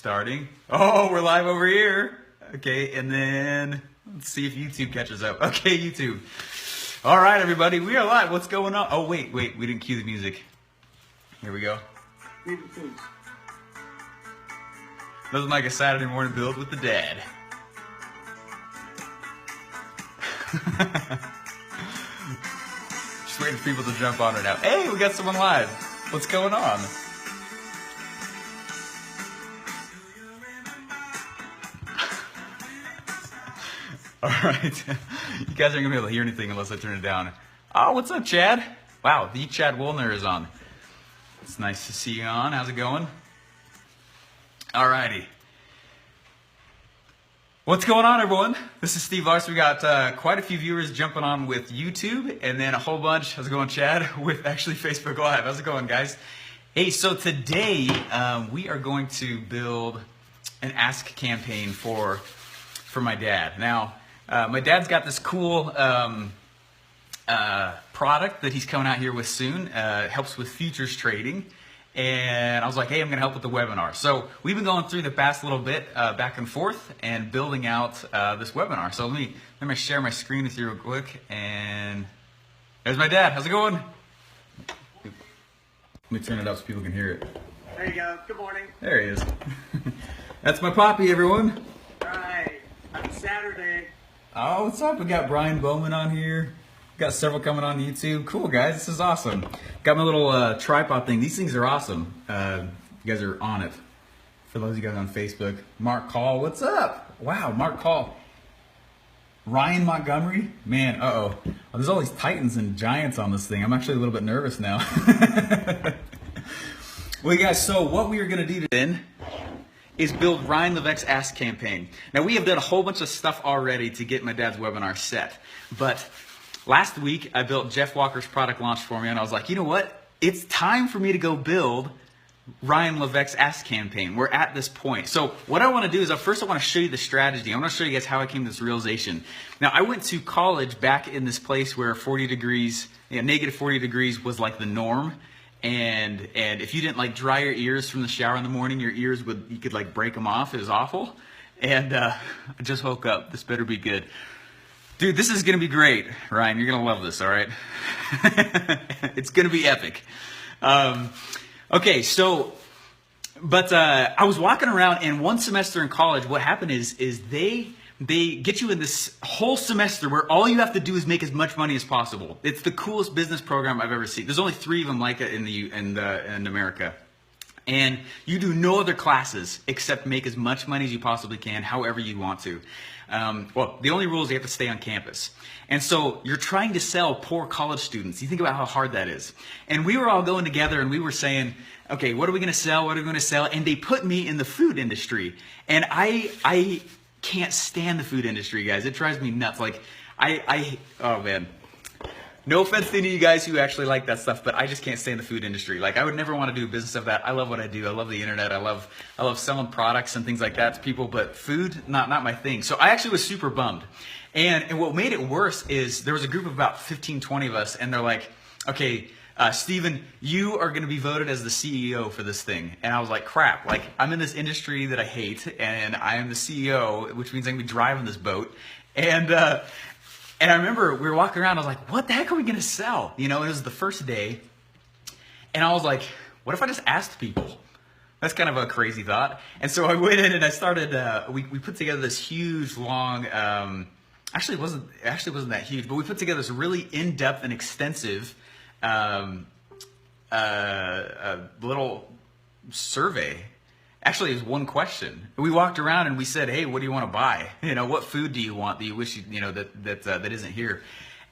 starting. Oh, we're live over here. Okay, and then let's see if YouTube catches up. Okay, YouTube. All right, everybody, we are live. What's going on? Oh, wait, we didn't cue the music. Here we go. Nothing like a Saturday morning build with the dad. Just waiting for people to jump on it now. Hey, we got someone live. What's going on? All right. You guys aren't going to be able to hear anything unless I turn it down. Oh, what's up, Chad? Wow, the Chad Woolner is on. It's nice to see you on. How's it going? All righty. What's going on, everyone? This is Steve Larson. We got quite a few viewers jumping on with YouTube, and then a whole bunch, how's it going, Chad, with actually Facebook Live. How's it going, guys? Hey, so today we are going to build an Ask campaign for my dad. Now, my dad's got this cool product that he's coming out here with soon. It helps with futures trading. And I was like, hey, I'm going to help with the webinar. So we've been going through the past little bit back and forth and building out this webinar. So let me share my screen with you real quick. And there's my dad. How's it going? Let me turn it up so people can hear it. There you go. Good morning. There he is. That's my poppy, everyone. All right. Happy Saturday. Oh, what's up? We got Brian Bowman on here. Got several coming on YouTube. Cool, guys. This is awesome. Got my little tripod thing. These things are awesome. You guys are on it. For those of you guys on Facebook. Mark Call, what's up? Wow, Mark Call. Ryan Montgomery? Man, uh-oh. There's all these titans and giants on this thing. I'm actually a little bit nervous now. Well, you guys, so what we are going to do today is build Ryan Leveque's Ask campaign. Now, we have done a whole bunch of stuff already to get my dad's webinar set. But last week, I built Jeff Walker's product launch for me, and I was like, you know what? It's time for me to go build Ryan Leveque's Ask campaign. We're at this point. So what I want to do is first I want to show you the strategy. I want to show you guys how I came to this realization. Now, I went to college back in this place where 40 degrees, negative 40 degrees was like the norm. And if you didn't like dry your ears from the shower in the morning, your ears you could like break them off. It was awful. And I just woke up. This better be good. Dude, this is going to be great, Ryan. You're going to love this, all right? It's going to be epic. Okay, so, but I was walking around, and one semester in college, what happened is they get you in this whole semester where all you have to do is make as much money as possible. It's the coolest business program I've ever seen. There's only 3 of them like it in America. And you do no other classes except make as much money as you possibly can, however you want to. Well, the only rule is you have to stay on campus. And so you're trying to sell poor college students. You think about how hard that is. And we were all going together and we were saying, okay, what are we going to sell? What are we going to sell? And they put me in the food industry. And I can't stand the food industry, guys. It drives me nuts. Like, oh man. No offense to any of you guys who actually like that stuff, but I just can't stand the food industry. Like, I would never want to do a business of that. I love what I do. I love the internet. I love selling products and things like that to people, but food, not my thing. So I actually was super bummed. And what made it worse is there was a group of about 15, 20 of us, and they're like, okay, Steven, you are going to be voted as the CEO for this thing. And I was like, crap, like, I'm in this industry that I hate, and I am the CEO, which means I'm going to be driving this boat. And I remember we were walking around, I was like, what the heck are we going to sell? You know, it was the first day. And I was like, what if I just asked people? That's kind of a crazy thought. And so I went in and I started, we put together this huge, long, actually it wasn't that huge, but we put together this really in-depth and extensive little survey. Actually, it was one question. We walked around and we said, hey, what do you want to buy? You know, what food do you want that you wish that isn't here?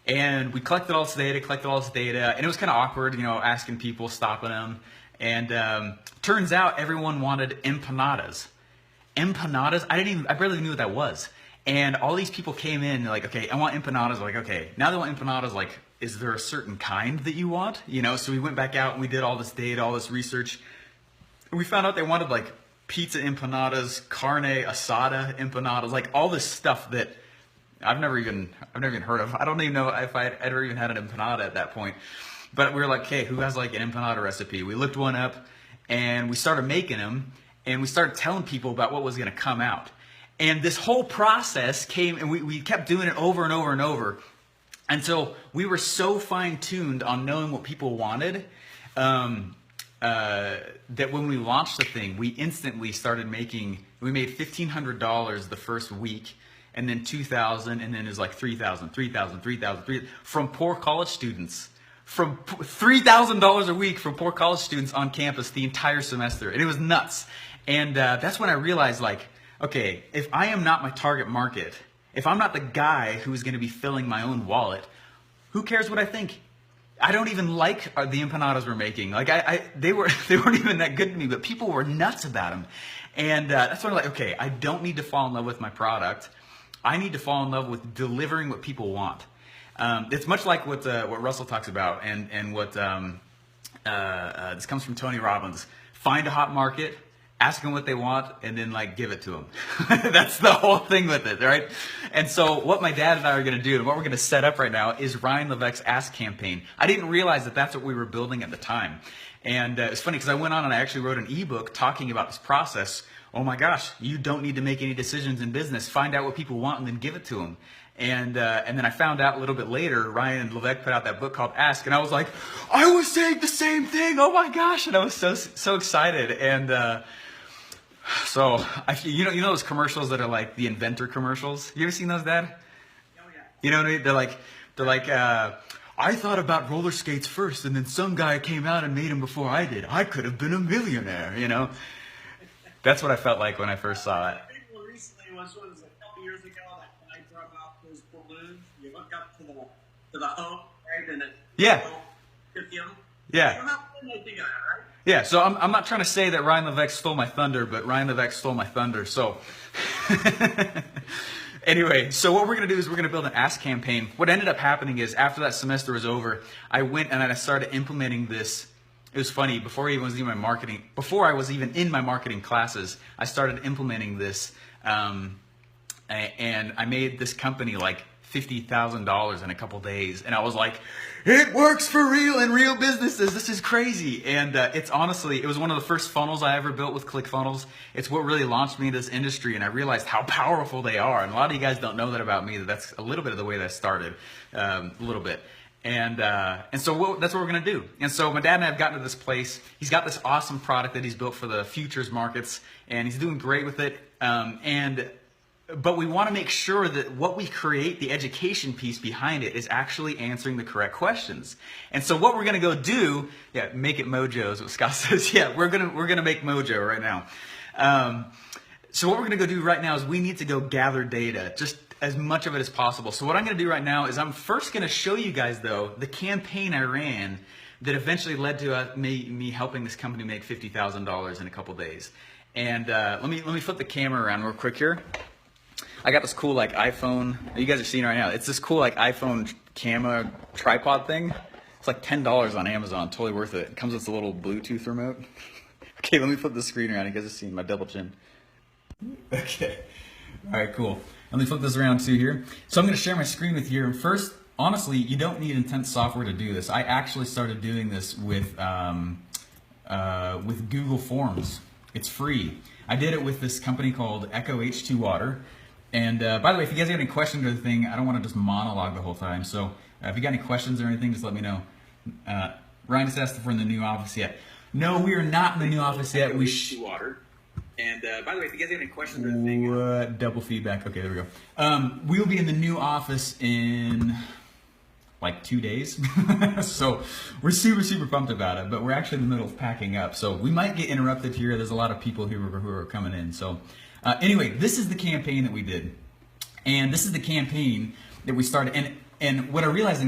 And we collected all this data, and it was kind of awkward, you know, asking people, stopping them. And turns out everyone wanted empanadas. Empanadas? I barely knew what that was. And all these people came in like, okay, I want empanadas. Like, okay, now they want empanadas. Like, is there a certain kind that you want? You know, so we went back out and we did all this data, all this research. And we found out they wanted like pizza empanadas, carne asada empanadas, like all this stuff that I've never even heard of. I don't even know if I'd ever even had an empanada at that point. But we were like, okay, who has like an empanada recipe? We looked one up and we started making them. and we started telling people about what was going to come out. And this whole process came, and we kept doing it over and over and over until we were so fine-tuned on knowing what people wanted that when we launched the thing, we instantly started we made $1,500 the first week, and then $2,000, and then it was like $3,000, $3,000, $3,000, from poor college students. From $3,000 a week from poor college students on campus the entire semester. And it was nuts. And that's when I realized, like, okay, if I am not my target market, if I'm not the guy who's going to be filling my own wallet, who cares what I think? I don't even like the empanadas we're making. Like they weren't even that good to me, but people were nuts about them. And that's when I'm like, okay, I don't need to fall in love with my product. I need to fall in love with delivering what people want. It's much like what Russell talks about, and what this comes from Tony Robbins. Find a hot market, ask them what they want, and then like give it to them. That's the whole thing with it, right? And so what my dad and I are going to do, and what we're going to set up right now, is Ryan Leveque's Ask campaign. I didn't realize that that's what we were building at the time. And it's funny because I went on and I actually wrote an ebook talking about this process. Oh my gosh, you don't need to make any decisions in business. Find out what people want and then give it to them. And then I found out a little bit later, Ryan Leveque put out that book called Ask, and I was like, I was saying the same thing. Oh my gosh! And I was so excited. And so you know those commercials that are like the inventor commercials. You ever seen those, Dad? Oh yeah. You know what I mean? They're like. I thought about roller skates first, and then some guy came out and made them before I did. I could have been a millionaire, you know? That's what I felt like when I first saw it. I think one recently was a couple years ago that when I drove out those balloons, you look up to the hope, right? And it Yeah. Yeah. I'm not putting anything on it, right? Yeah, so I'm not trying to say that Ryan Leveque stole my thunder, but Ryan Leveque stole my thunder, so... Anyway, so what we're going to do is we're going to build an Ask campaign. What ended up happening is after that semester was over, I went and I started implementing this. It was funny, before I was even in my marketing classes, I started implementing this, and I made this company like $50,000 in a couple days, and I was like, it works for real in real businesses. This is crazy. And it was one of the first funnels I ever built with ClickFunnels. It's what really launched me into this industry, and I realized how powerful they are. And a lot of you guys don't know that about me. That's a little bit of the way that I started, a little bit. And so that's what we're going to do. And so my dad and I have gotten to this place. He's got this awesome product that he's built for the futures markets, and he's doing great with it. But we want to make sure that what we create, the education piece behind it, is actually answering the correct questions. And so what we're going to go do, make it mojo is what Scott says. Yeah, we're gonna make mojo right now. So what we're going to go do right now is we need to go gather data, just as much of it as possible. So what I'm going to do right now is I'm first going to show you guys, though, the campaign I ran that eventually led to me helping this company make $50,000 in a couple days. And let me flip the camera around real quick here. I got this cool like iPhone, you guys are seeing right now. It's this cool like iPhone camera tripod thing. It's like $10 on Amazon, totally worth it. It comes with a little Bluetooth remote. Okay, let me flip the screen around. You guys are seeing my double chin. Okay, all right, cool. Let me flip this around too here. So I'm gonna share my screen with you. And first, honestly, you don't need intense software to do this. I actually started doing this with Google Forms. It's free. I did it with this company called Echo H2 Water. And by the way, if you guys have any questions or anything, I don't want to just monologue the whole time. So if you got any questions or anything, just let me know. Ryan just asked if we're in the new office yet. No, we are not in the new office yet. We water. And by the way, if you guys have any questions or anything, double feedback. Okay, there we go. We will be in the new office in like 2 days. So we're super pumped about it. But we're actually in the middle of packing up, so we might get interrupted here. There's a lot of people who are coming in. So. Anyway, this is the campaign that we did, and this is the campaign that we started. And what I realized,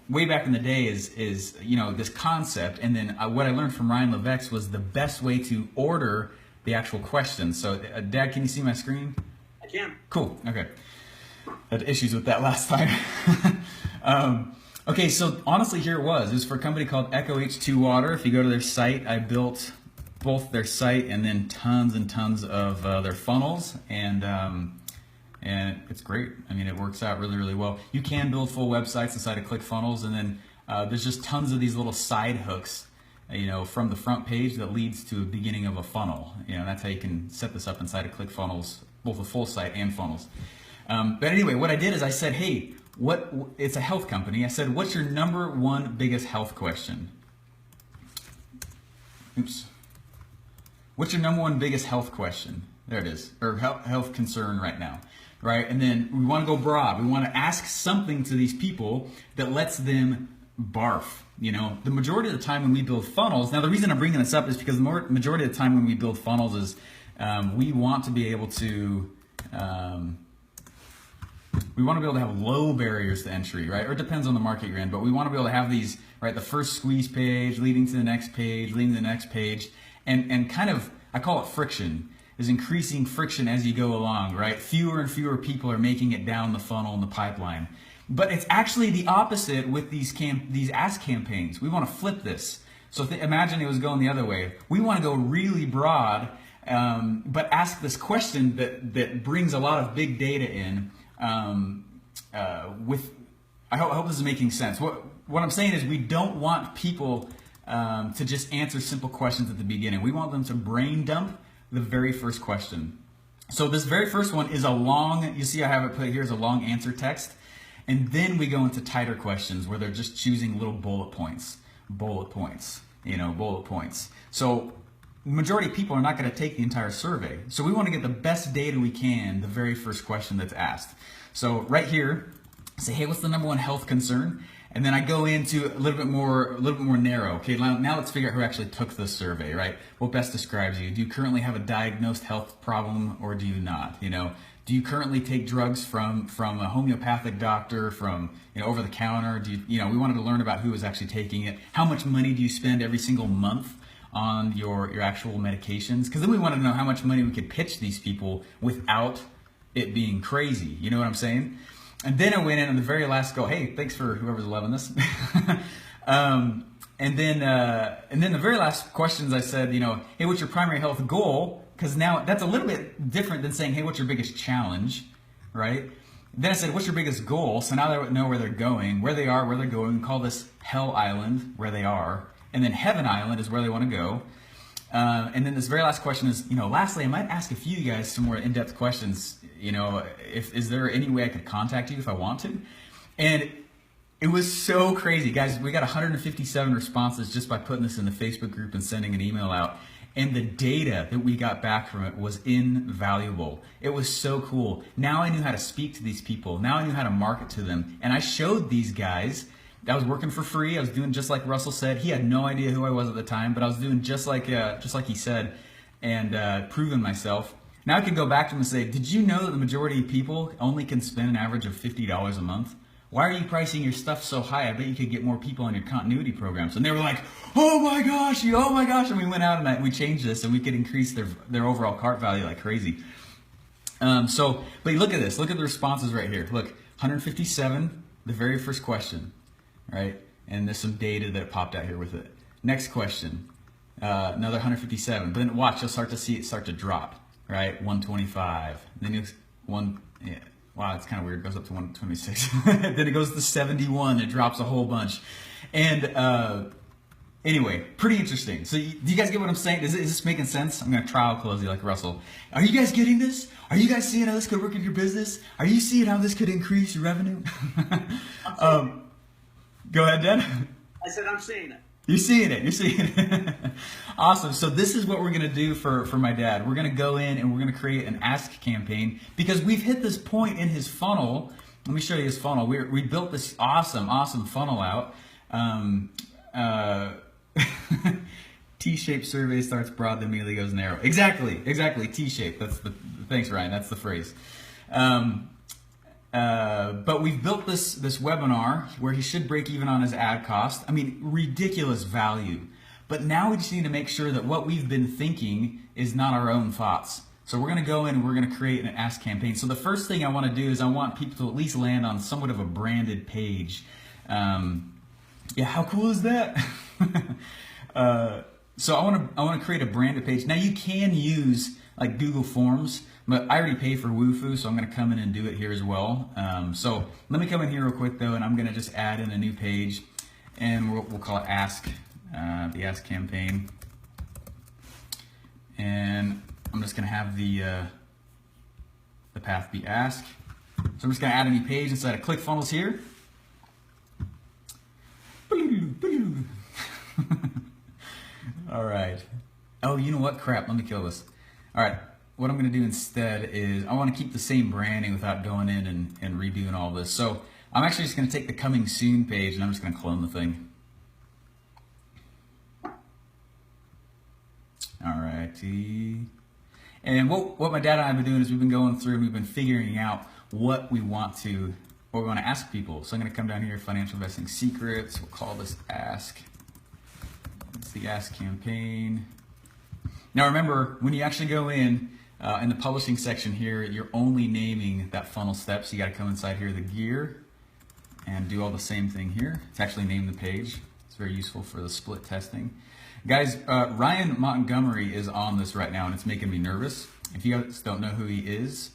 way back in the day is this concept. And then what I learned from Ryan Leveque was the best way to order the actual questions. So, Dad, can you see my screen? I can. Cool. Okay. Had issues with that last time. Okay, so honestly, here it was. It was for a company called Echo H2 Water. If you go to their site, I built both their site and then tons and tons of their funnels, and it's great. I mean, it works out really well. You can build full websites inside of ClickFunnels, and then there's just tons of these little side hooks from the front page that leads to a beginning of a funnel. That's how you can set this up inside of ClickFunnels, both a full site and funnels. But anyway, what I did is I said, hey, it's a health company. I said, what's your number one biggest health question? Oops. What's your number one biggest health question? There it is, or health concern right now, right? And then we want to go broad. We want to ask something to these people that lets them barf. The majority of the time when we build funnels, now the reason I'm bringing this up is because the majority of the time when we build funnels is we want to be able to have low barriers to entry, right? Or it depends on the market you're in, but we want to be able to have these, right? The first squeeze page leading to the next page, leading to the next page, and kind of, I call it friction, is increasing friction as you go along, right? Fewer and fewer people are making it down the funnel in the pipeline. But it's actually the opposite with these ask campaigns. We want to flip this. So imagine it was going the other way. We want to go really broad, but ask this question that brings a lot of big data in. I hope this is making sense. What I'm saying is we don't want people to just answer simple questions at the beginning. We want them to brain dump the very first question. So this very first one is a long, you see I have it put here as a long answer text. And then we go into tighter questions where they're just choosing little bullet points. So majority of people are not going to take the entire survey. So we want to get the best data we can, the very first question that's asked. So right here, say, hey, what's the number one health concern? And then I go into a little bit more narrow. Okay, now let's figure out who actually took this survey, right? What best describes you? Do you currently have a diagnosed health problem or do you not? Do you currently take drugs from a homeopathic doctor, from over the counter? We wanted to learn about who was actually taking it. How much money do you spend every single month on your actual medications? Because then we wanted to know how much money we could pitch these people without it being crazy. You know what I'm saying? And then I went in on the very last go, hey, thanks for whoever's loving this. And then the very last questions I said, hey, what's your primary health goal? Because now that's a little bit different than saying, hey, what's your biggest challenge, right? Then I said, what's your biggest goal? So now they know where they're going, where they are, where they're going. We call this Hell Island, where they are. And then Heaven Island is where they want to go. And then this very last question is, lastly, I might ask a few of you guys some more in-depth questions. Is there any way I could contact you if I want to? And it was so crazy. Guys, we got 157 responses just by putting this in the Facebook group and sending an email out. And the data that we got back from it was invaluable. It was so cool. Now I knew how to speak to these people. Now I knew how to market to them. And I showed these guys. I was working for free. I was doing just like Russell said. He had no idea who I was at the time, but I was doing just like he said, and proving myself. Now I can go back to him and say, did you know that the majority of people only can spend an average of $50 a month? Why are you pricing your stuff so high? I bet you could get more people on your continuity programs. And they were like, oh my gosh. And we went out and we changed this and we could increase their overall cart value like crazy. But look at this. Look at the responses right here. Look, 157, the very first question, right? And there's some data that popped out here with it. Next question, another 157. But then watch, you'll start to see it start to drop, right? 125. Then yeah. Wow, it's kind of weird. It goes up to 126. Then it goes to 71. It drops a whole bunch. And anyway, pretty interesting. So do you guys get what I'm saying? Is this making sense? I'm going to trial close you like Russell. Are you guys getting this? Are you guys seeing how this could work in your business? Are you seeing how this could increase your revenue? Go ahead, Dad. I said I'm seeing it. You're seeing it. Awesome. So this is what we're going to do for my dad. We're going to go in and we're going to create an ask campaign because we've hit this point in his funnel. Let me show you his funnel. We built this awesome funnel out. T-shaped survey starts broad, then immediately goes narrow. Exactly. T-shaped. Thanks, Ryan. That's the phrase. But we've built this webinar where he should break even on his ad cost. I mean, ridiculous value. But now we just need to make sure that what we've been thinking is not our own thoughts. So we're going to go in and we're going to create an ask campaign. So the first thing I want to do is I want people to at least land on somewhat of a branded page. Yeah, how cool is that? So I want to create a branded page. Now you can use like Google Forms, but I already pay for Wufoo, so I'm going to come in and do it here as well. So let me come in here real quick though, and I'm going to just add in a new page, and we'll call it Ask the ask campaign. And I'm just gonna have the path be ask. So I'm just gonna add a new page inside of ClickFunnels here. All right. Oh, you know what? Crap, let me kill this. All right, what I'm gonna do instead is I wanna keep the same branding without going in and redoing all this. So I'm actually just gonna take the coming soon page and I'm just gonna clone the thing. All righty. And what my dad and I have been doing is we've been going through and we've been figuring out what we want to ask people. So I'm gonna come down here, financial investing secrets. We'll call this ask. It's the ask campaign. Now remember, when you actually go in the publishing section here, you're only naming that funnel step. So you gotta come inside here, the gear, and do all the same thing here. It's actually name the page. It's very useful for the split testing. Guys, Ryan Montgomery is on this right now and it's making me nervous. If you guys don't know who he is,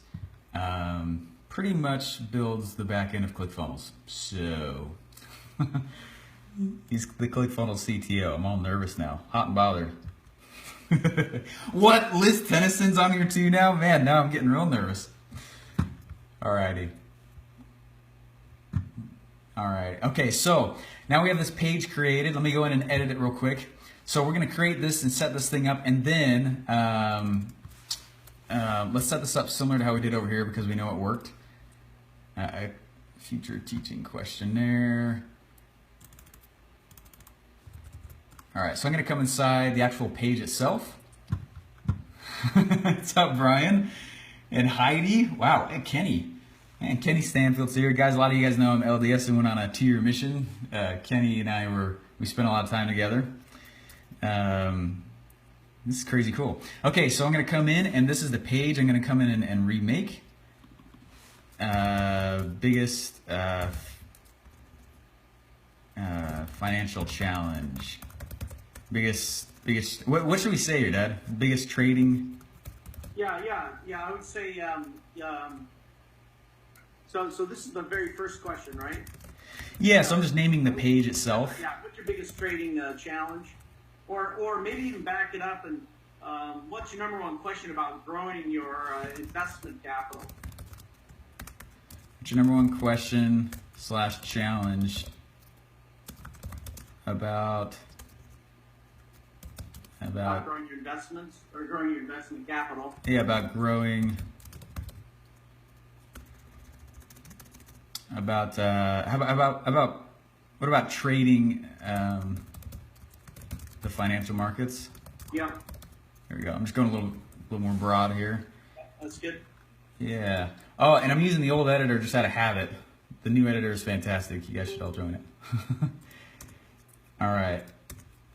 pretty much builds the back end of ClickFunnels. So, he's the ClickFunnels CTO. I'm all nervous now, hot and bothered. What? Liz Tennyson's on here too now? Man, now I'm getting real nervous. Alrighty. Alright, okay, so now we have this page created. Let me go in and edit it real quick. So we're going to create this and set this thing up, and then let's set this up similar to how we did over here because we know it worked. Future teaching questionnaire. All right, so I'm going to come inside the actual page itself. What's up, Brian? And Heidi. Wow, and Kenny. And Kenny Stanfield's here. Guys, a lot of you guys know I'm LDS and went on a 2-year mission. Kenny and I we spent a lot of time together. This is crazy cool. Okay, so I'm going to come in, and this is the page I'm going to come in and remake. Biggest financial challenge. Biggest. What should we say here, Dad? Biggest trading. Yeah. I would say. So this is the very first question, right? Yeah. So I'm just naming the page itself. Yeah. What's your biggest trading challenge? Or maybe even back it up and what's your number one question about growing your investment capital? What's your number one question / challenge about growing your investments or growing your investment capital? Yeah, about growing. About what about trading the financial markets? Yeah. There we go. I'm just going a little more broad here. That's good. Yeah. Oh, and I'm using the old editor just out of habit. The new editor is fantastic. You guys should all join it. All right.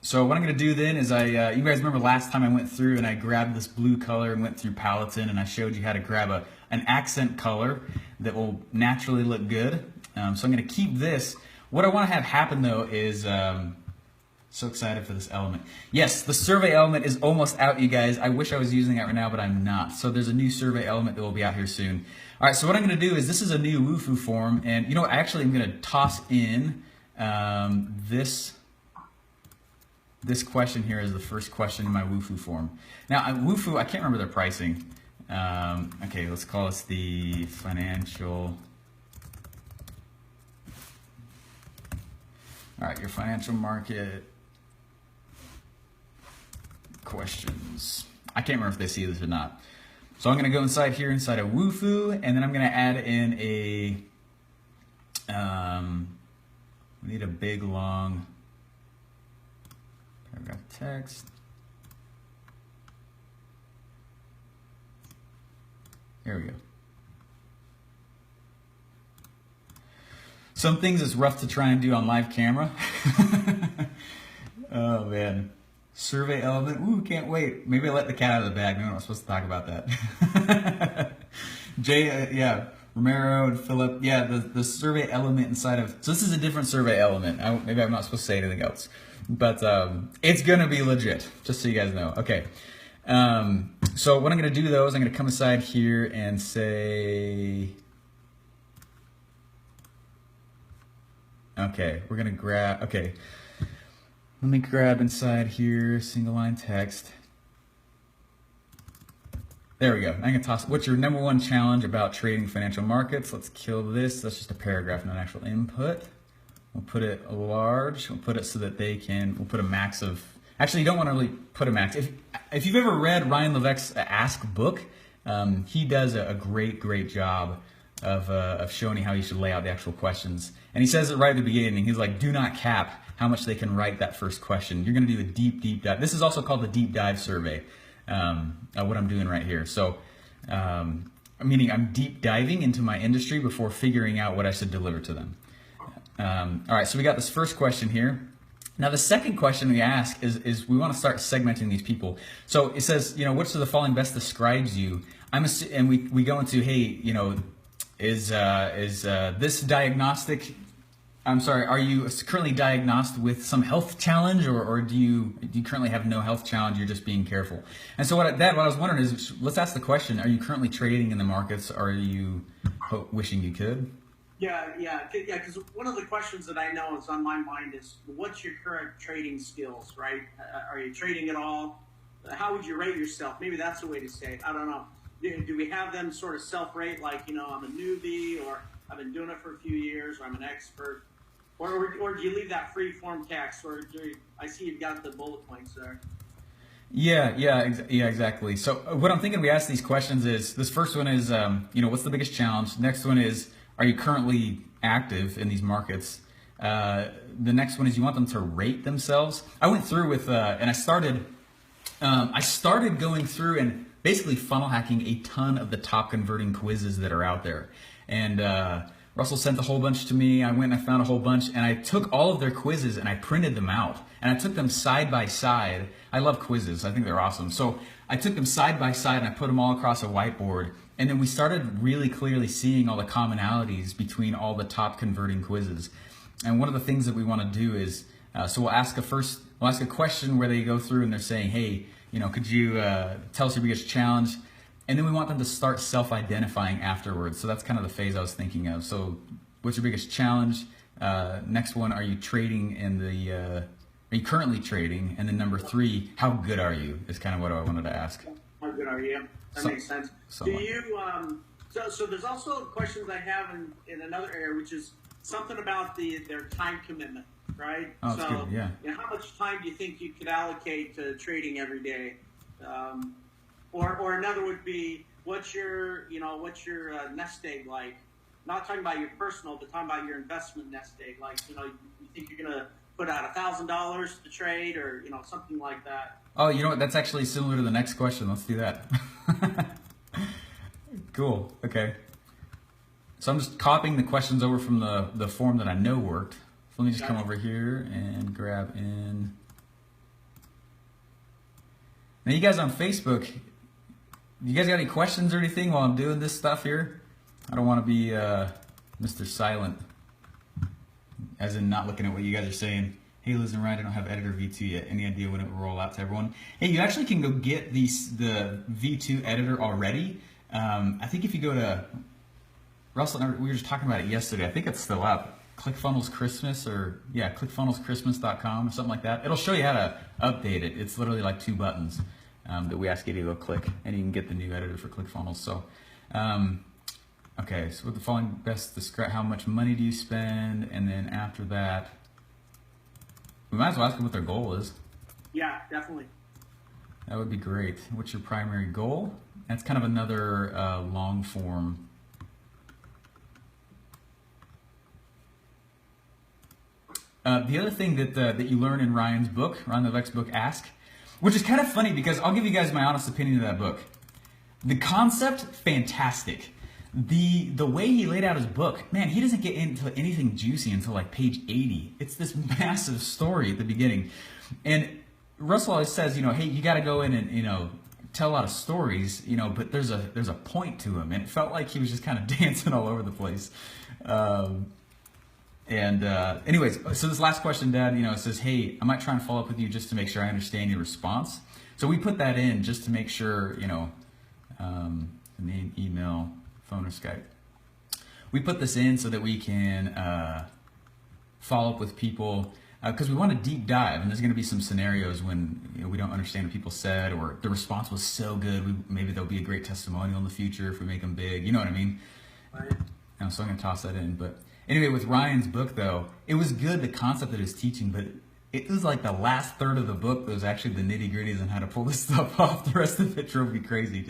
So what I'm going to do then is you guys remember last time I went through and I grabbed this blue color and went through Paleton and I showed you how to grab an accent color that will naturally look good. So I'm going to keep this. What I want to have happen though is, so excited for this element. Yes, the survey element is almost out, you guys. I wish I was using it right now, but I'm not. So there's a new survey element that will be out here soon. All right, so what I'm going to do is this is a new Wufoo form, and you know what? Actually, I'm going to toss in this question here as the first question in my Wufoo form. Now, Wufoo, I can't remember their pricing. Okay, let's call this the financial. All right, your financial market questions. I can't remember if they see this or not. So I'm going to go inside here, inside of Wufoo, and then I'm going to add in a, we need a big, long paragraph text. There we go. Some things it's rough to try and do on live camera. Oh man. Survey element. Ooh, can't wait. Maybe I let the cat out of the bag. Maybe I'm not supposed to talk about that. Jay, yeah. Romero and Philip. Yeah, the survey element inside of. So this is a different survey element. Maybe I'm not supposed to say anything else. But it's going to be legit, just so you guys know. Okay. So what I'm going to do though is I'm going to come aside here and say. Okay, we're going to grab. Okay. Let me grab inside here, single line text. There we go. I'm going to toss, what's your number one challenge about trading financial markets? Let's kill this. That's just a paragraph, not actual input. We'll put it large. We'll put it so that they can, we'll put a max of, actually you don't want to really put a max. If you've ever read Ryan Leveque's Ask book, he does a great job of showing you how you should lay out the actual questions. And he says it right at the beginning. He's like, do not cap how much they can write that first question. You're going to do a deep dive. This is also called the deep dive survey. What I'm doing right here. So, meaning I'm deep diving into my industry before figuring out what I should deliver to them. All right, so we got this first question here. Now, the second question we ask is we want to start segmenting these people. So it says, which of the following best describes you? And we go into, hey, is this diagnostic? I'm sorry, are you currently diagnosed with some health challenge, or do you currently have no health challenge, you're just being careful? And so what I was wondering is, let's ask the question, are you currently trading in the markets, or are you wishing you could? Yeah, because one of the questions that I know is on my mind is, what's your current trading skills, right? Are you trading at all? How would you rate yourself? Maybe that's the way to say it. I don't know. Do we have them sort of self-rate, like, I'm a newbie, or I've been doing it for a few years, or I'm an expert? Or do you leave that free form text? Or I see you've got the bullet points there. Yeah, exactly. So what I'm thinking we ask these questions is, this first one is, what's the biggest challenge? Next one is, are you currently active in these markets? The next one is, you want them to rate themselves. I went through with, and I started going through and basically funnel hacking a ton of the top converting quizzes that are out there. And Russell sent a whole bunch to me. I went and I found a whole bunch, and I took all of their quizzes and I printed them out, and I took them side by side. I love quizzes. I think they're awesome. So I took them side by side and I put them all across a whiteboard, and then we started really clearly seeing all the commonalities between all the top converting quizzes. And one of the things that we want to do is, so we'll ask a question where they go through and they're saying, hey, could you tell us your biggest challenge? And then we want them to start self-identifying afterwards. So that's kind of the phase I was thinking of. So what's your biggest challenge? Next one, are you trading are you currently trading? And then number 3, how good are you? Is kind of what I wanted to ask. How good are you? That makes sense. Do you, so there's also questions I have in another area, which is something about their time commitment, right? Oh, that's good, yeah. How much time do you think you could allocate to trading every day? Or another would be, what's your nest egg like? Not talking about your personal, but talking about your investment nest egg. Like, you think you're gonna put out $1,000 to trade, or something like that. Oh, you know what? That's actually similar to the next question. Let's do that. Cool. Okay. So I'm just copying the questions over from the form that I know worked. So let me just come over here and grab in. Now, you guys on Facebook, you guys got any questions or anything while I'm doing this stuff here? I don't want to be Mr. Silent, as in not looking at what you guys are saying. Hey, Liz and Ryan, I don't have Editor V2 yet. Any idea when it will roll out to everyone? Hey, you actually can go get the V2 editor already. I think if you go to Russell, we were just talking about it yesterday. I think it's still up. ClickFunnels Christmas, or clickfunnelschristmas.com or something like that. It'll show you how to update it. It's literally like 2 buttons that we ask you to go click, and you can get the new editor for ClickFunnels. So, okay, so with the following best describe, how much money do you spend, and then after that, we might as well ask them what their goal is. Yeah, definitely. That would be great. What's your primary goal? That's kind of another long form. The other thing that you learn in Ryan Leveque's book, Ask, which is kind of funny because I'll give you guys my honest opinion of that book. The concept, fantastic. The way he laid out his book, man, he doesn't get into anything juicy until like page 80. It's this massive story at the beginning. And Russell always says, hey, you got to go in and, tell a lot of stories, but there's a point to him. And it felt like he was just kind of dancing all over the place. Anyways, so this last question, Dad, it says, hey, I might try and follow up with you just to make sure I understand your response. So we put that in just to make sure, name, email, phone, or Skype. We put this in so that we can follow up with people. because we want to deep dive, and there's going to be some scenarios when we don't understand what people said, or the response was so good, maybe there'll be a great testimonial in the future if we make them big. You know what I mean? Right. So I'm going to toss that in. But anyway, with Ryan's book, though, it was good, the concept that he was teaching, but it was like the last third of the book that was actually the nitty-gritties on how to pull this stuff off. The rest of it drove me crazy.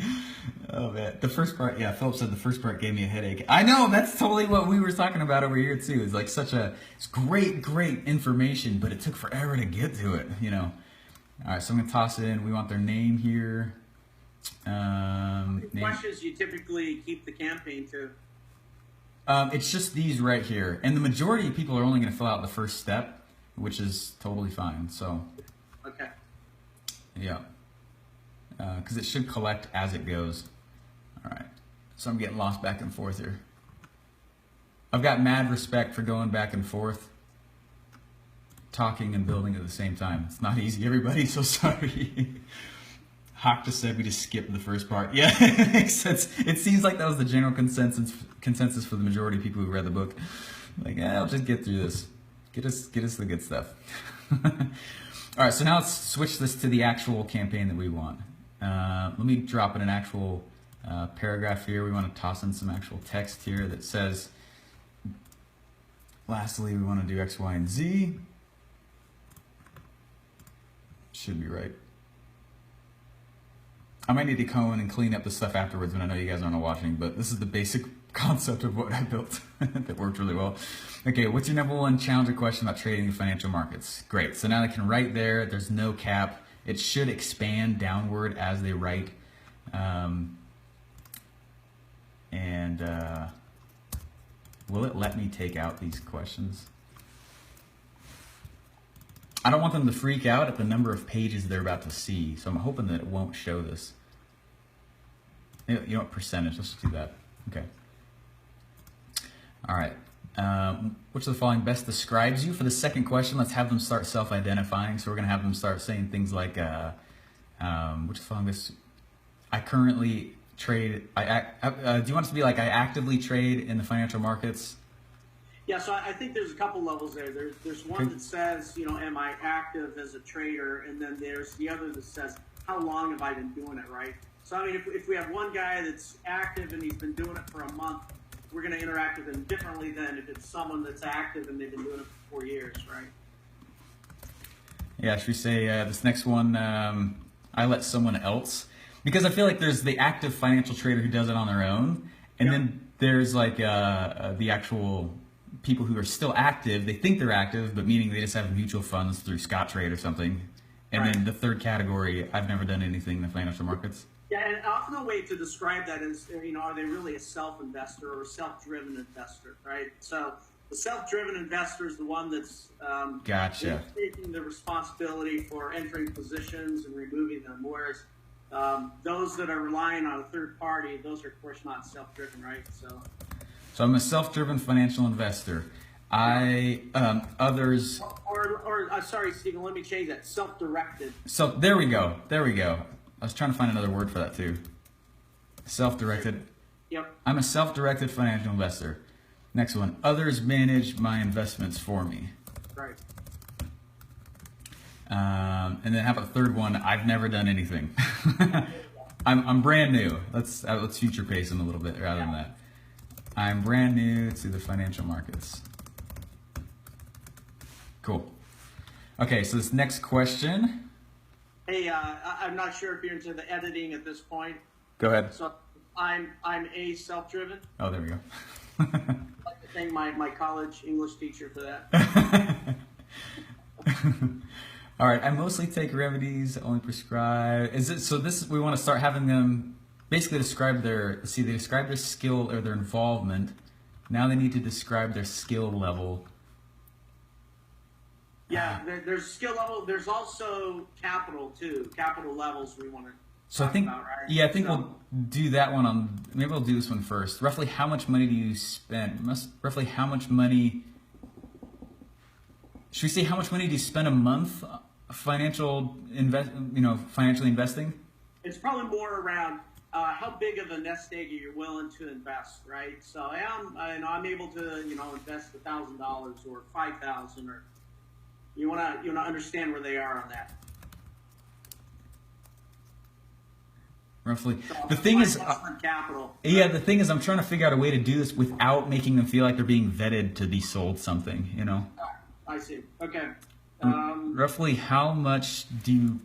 Oh, man. The first part, yeah, Philip said the first part gave me a headache. I know, that's totally what we were talking about over here, too. It's like it's great information, but it took forever to get to it, All right, so I'm going to toss it in. We want their name here. Questions you typically keep the campaign to? It's just these right here. And the majority of people are only going to fill out the first step, which is totally fine. So, okay. Yeah. Because it should collect as it goes. All right. So I'm getting lost back and forth here. I've got mad respect for going back and forth, talking and building at the same time. It's not easy, everybody, so sorry. Hawk just said we just skipped the first part. Yeah, it makes sense. It seems like that was the general consensus for the majority of people who read the book. Like, I'll just get through this. Get us the good stuff. All right, so now let's switch this to the actual campaign that we want. Let me drop in an actual paragraph here. We want to toss in some actual text here that says, lastly, we want to do X, Y, and Z. Should be right. I might need to go in and clean up the stuff afterwards when I know you guys aren't watching, but this is the basic concept of what I built that worked really well. Okay, what's your number one challenge or question about trading the financial markets? Great, so now they can write there. There's no cap. It should expand downward as they write. Will it let me take out these questions? I don't want them to freak out at the number of pages they're about to see, so I'm hoping that it won't show this. You know what, percentage, let's do that. Okay. All right. Which of the following best describes you? For the second question, let's have them start self-identifying. So we're going to have them start saying things like, which of the following best, I currently trade, do you want us to be like, I actively trade in the financial markets? Yeah, so I think there's a couple levels there. There's one that says, am I active as a trader? And then there's the other that says, how long have I been doing it, right? So, I mean, if we have one guy that's active and he's been doing it for a month, we're going to interact with him differently than if it's someone that's active and they've been doing it for 4 years, right? Yeah, should we say this next one, I let someone else? Because I feel like there's the active financial trader who does it on their own, and then there's like the actual people who are still active. They think they're active, but meaning they just have mutual funds through Scottrade or something. And then the third category, I've never done anything in the financial markets. Yeah, and often a way to describe that is, are they really a self-investor or a self-driven investor, right? So the self-driven investor is the one that's taking the responsibility for entering positions and removing them, whereas those that are relying on a third party, those are, of course, not self-driven, right? So I'm a self-driven financial investor. Others. Sorry, Stephen, let me change that. Self-directed. So there we go. I was trying to find another word for that too. Self-directed. Yep. I'm a self-directed financial investor. Next one. Others manage my investments for me. Right. And then how about the third one? I've never done anything. I'm brand new. Let's future pace them a little bit rather than that. I'm brand new to the financial markets. Cool. Okay, so this next question. Hey, I'm not sure if you're into the editing at this point. Go ahead. So I'm a self-driven. Oh, there we go. I'd like to thank my college English teacher for that. All right, I mostly take remedies, only prescribe. We want to start having them basically describe they describe their skill or their involvement. Now they need to describe their skill level. Yeah, there's skill level. There's also capital too. Capital levels we want to talk about, right? Yeah, I think we'll do that one maybe we'll do this one first. Roughly how much money do you spend? Roughly how much money, should we say how much money do you spend a month financially investing? It's probably more around how big of a nest egg are you willing to invest, right? So I'm able to invest $1,000 or $5,000 or You wanna understand where they are on that. Roughly. So The thing is, investment capital. yeah, the thing is, I'm trying to figure out a way to do this without making them feel like they're being vetted to be sold something, you know? I see. Okay. Roughly how much do you,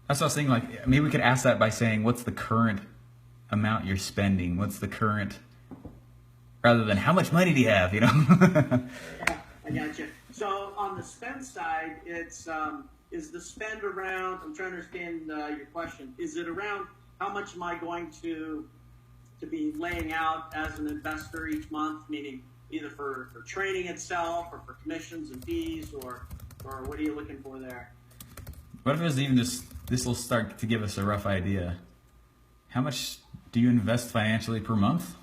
that's what I was thinking, like, maybe we could ask that by saying, what's the current amount you're spending? What's the current, rather than how much money do you have, you know? Yeah, I got you. So on the spend side, it's is the spend around? I'm trying to understand your question. Is it around how much am I going to be laying out as an investor each month? Meaning either for training itself, or for commissions and fees, or what are you looking for there? What if it was even just, this will start to give us a rough idea. How much do you invest financially per month?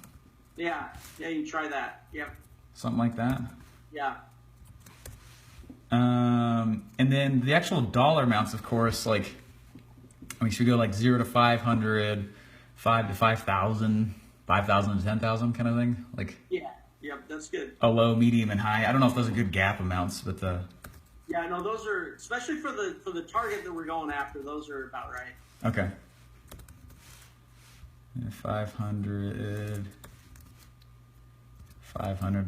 Yeah, you can try that. Yep. Something like that. Yeah. And then the actual dollar amounts, of course, like, I mean, should we go like 0 to 500, 5 to 5,000, 5,000 to 10,000 kind of thing? Like, Yeah. Yep. That's good. a low, medium, and high. I don't know if those are good gap amounts, but Yeah, no, those are, especially for the target that we're going after, those are about right. okay. 500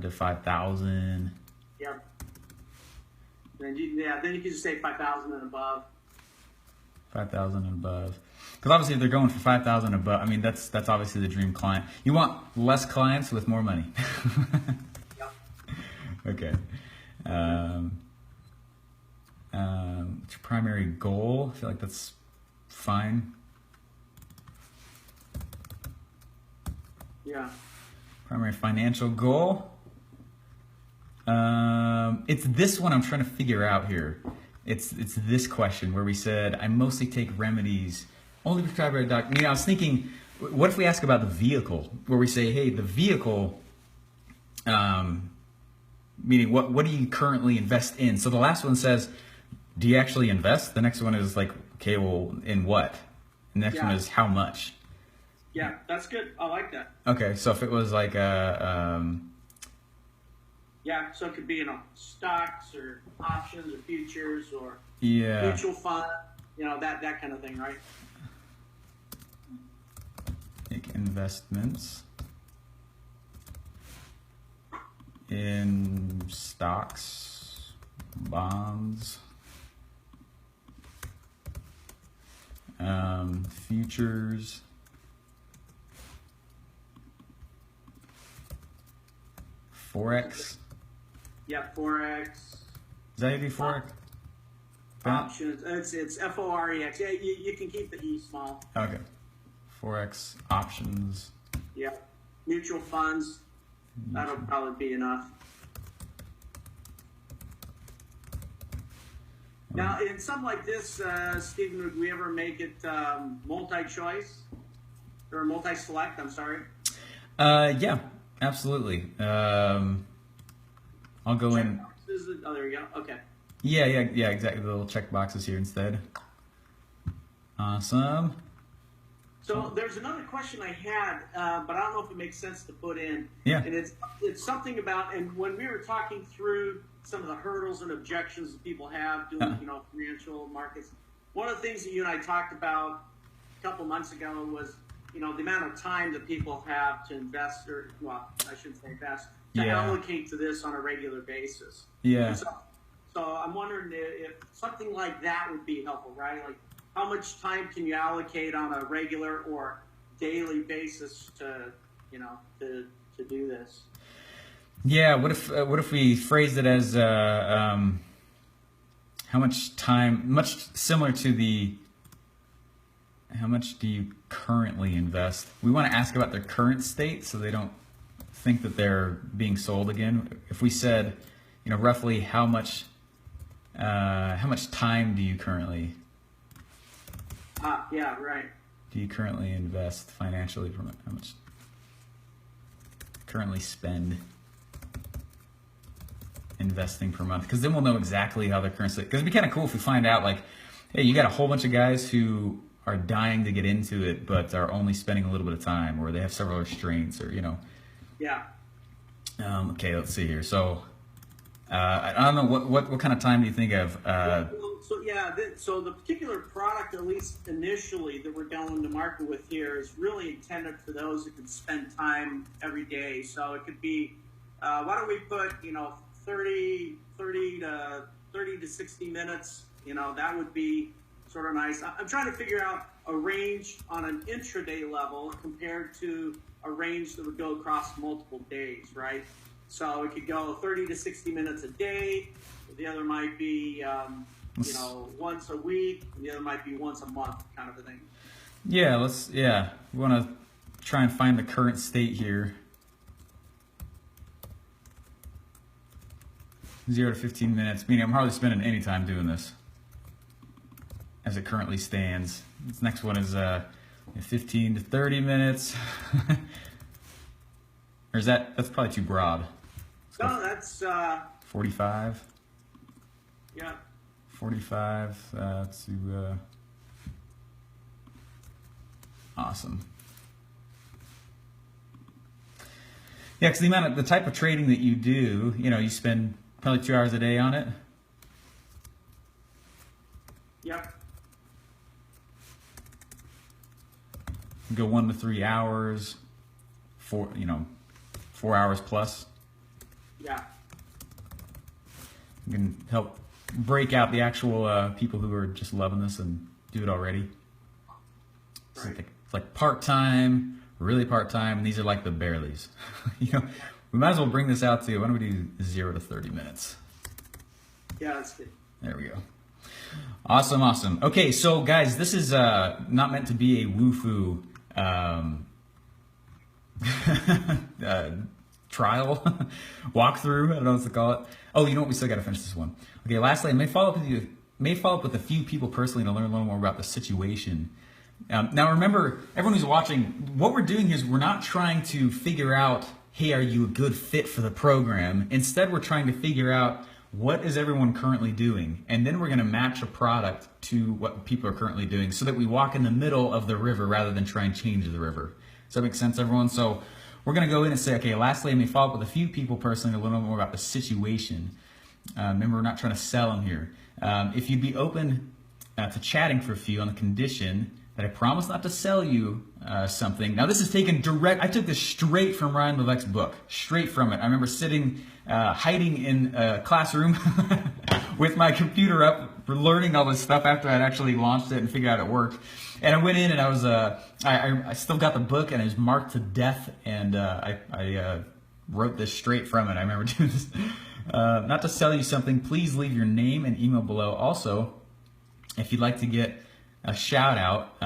to 5,000. Yep. Then you can just say 5,000 and above. 5,000 and above. Because obviously, if they're going for 5,000 above, I mean, that's obviously the dream client. You want less clients with more money. Yep. Okay. What's your primary goal? I feel like that's fine. Yeah. Primary financial goal. It's this one I'm trying to figure out here. It's this question where we said, I mostly take remedies only prescribed by a doctor. I mean, I was thinking, what if we ask about the vehicle, where we say, hey, the vehicle, meaning what do you currently invest in? So the last one says, do you actually invest? The next one is like, okay, well, in what? The next one is how much? Yeah, that's good. I like that. Okay, so if it was like Yeah, so it could be, stocks or options or futures or yeah, mutual fund, that kind of thing, right? make investments in stocks, bonds, futures, Forex. Yeah, Forex. Is that how you do Forex? Options. It's Forex. Yeah, you can keep the E small. Okay. Forex, options. Yeah. Mutual funds. That'll probably be enough. Now, in something like this, Stephen, would we ever make it multi-choice? Or multi-select, I'm sorry? Yeah, absolutely. I'll go in. Oh, there you go. Okay. Yeah, exactly. The little check boxes here instead. Awesome. So there's another question I had, but I don't know if it makes sense to put in. Yeah. And it's something about, and when we were talking through some of the hurdles and objections that people have doing, financial markets, one of the things that you and I talked about a couple months ago was, the amount of time that people have to invest, or, well, I shouldn't say invest, to allocate to this on a regular basis. Yeah. So I'm wondering if something like that would be helpful, right? Like, how much time can you allocate on a regular or daily basis to do this? Yeah. What if we phrased it as how much time? Much similar to the how much do you currently invest? We want to ask about their current state, so they don't think that they're being sold again. If we said, roughly how much time do you currently? Yeah, right. Do you currently invest financially? How much currently spend investing per month? Because then we'll know exactly how their current state. Because it'd be kind of cool if we find out, like, hey, you got a whole bunch of guys who are dying to get into it, but are only spending a little bit of time, or they have several restraints, or Yeah. Okay, let's see here. So I don't know what kind of time do you think of? So the particular product, at least initially, that we're going to market with here is really intended for those who can spend time every day. So it could be, why don't we put 30 to 60 minutes? That would be sort of nice. I'm trying to figure out a range on an intraday level compared to a range that would go across multiple days, right? So it could go 30 to 60 minutes a day. The other might be, once a week. The other might be once a month, kind of a thing. Yeah, we want to try and find the current state here. 0 to 15 minutes, meaning I'm hardly spending any time doing this as it currently stands. This next one is 15 to 30 minutes. Or is that's probably too broad? No, that's 45. Yeah. 45 to awesome. Yeah, because the type of trading that you do, you spend probably 2 hours a day on it. Yep. Go 1 to 3 hours, 4 hours plus. Yeah. You can help break out the actual people who are just loving this and do it already. Right. It's like part-time, really part-time, and these are like the bareleys. We might as well bring this out to, why don't we do 0 to 30 minutes? Yeah, that's good. There we go. Awesome. Okay, so guys, this is not meant to be a woo-foo trial, walkthrough, I don't know what to call it. Oh, you know what, we still got to finish this one. Okay, lastly, I may follow up with a few people personally to learn a little more about the situation. Now remember, everyone who's watching, what we're doing here is we're not trying to figure out, hey, are you a good fit for the program? Instead, we're trying to figure out what is everyone currently doing? And then we're going to match a product to what people are currently doing so that we walk in the middle of the river rather than try and change the river. Does that make sense, everyone? So we're going to go in and say, okay, lastly, I may follow up with a few people personally to learn more about the situation. Remember, we're not trying to sell them here. If you'd be open to chatting for a few on the condition that I promise not to sell you something. Now, this is taken direct. I took this straight from Ryan Leveque's book, straight from it. I remember sitting, hiding in a classroom with my computer up, learning all this stuff after I'd actually launched it and figured out it worked. And I went in and I was, I still got the book and it was marked to death, and I wrote this straight from it. I remember doing this. Not to sell you something, please leave your name and email below. Also, if you'd like to get a shout out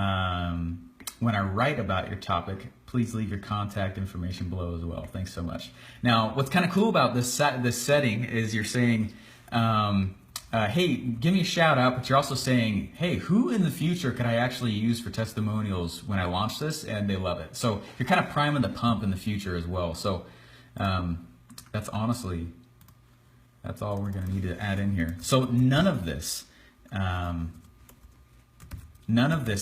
when I write about your topic, please leave your contact information below as well. Thanks so much. Now, what's kind of cool about this setting is you're saying, hey, give me a shout out, but you're also saying, hey, who in the future could I actually use for testimonials when I launch this and they love it? So you're kind of priming the pump in the future as well. So that's honestly, that's all we're going to need to add in here. So none of this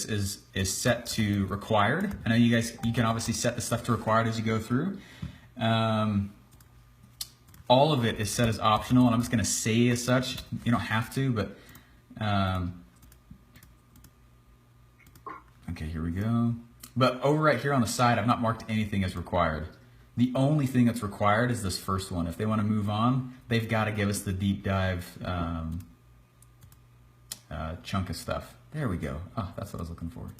is set to required. I know you can obviously set the stuff to required as you go through. All of it is set as optional, and I'm just going to say as such. You don't have to, but okay, here we go. But over right here on the side, I've not marked anything as required. The only thing that's required is this first one. If they want to move on, they've got to give us the deep dive chunk of stuff. There we go. Oh, that's what I was looking for.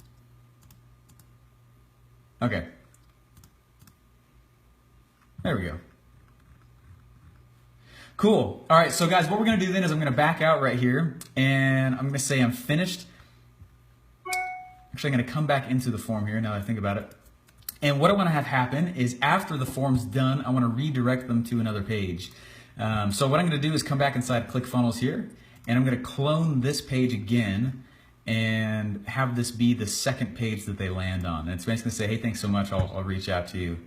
Okay. There we go. Cool. All right, so guys, what we're going to do then is I'm going to back out right here, and I'm going to say I'm finished. Actually, I'm going to come back into the form here now that I think about it. And what I want to have happen is after the form's done, I want to redirect them to another page. So what I'm going to do is come back inside ClickFunnels here, and I'm going to clone this page again and have this be the second page that they land on. And it's basically going to say, hey, thanks so much. I'll reach out to you,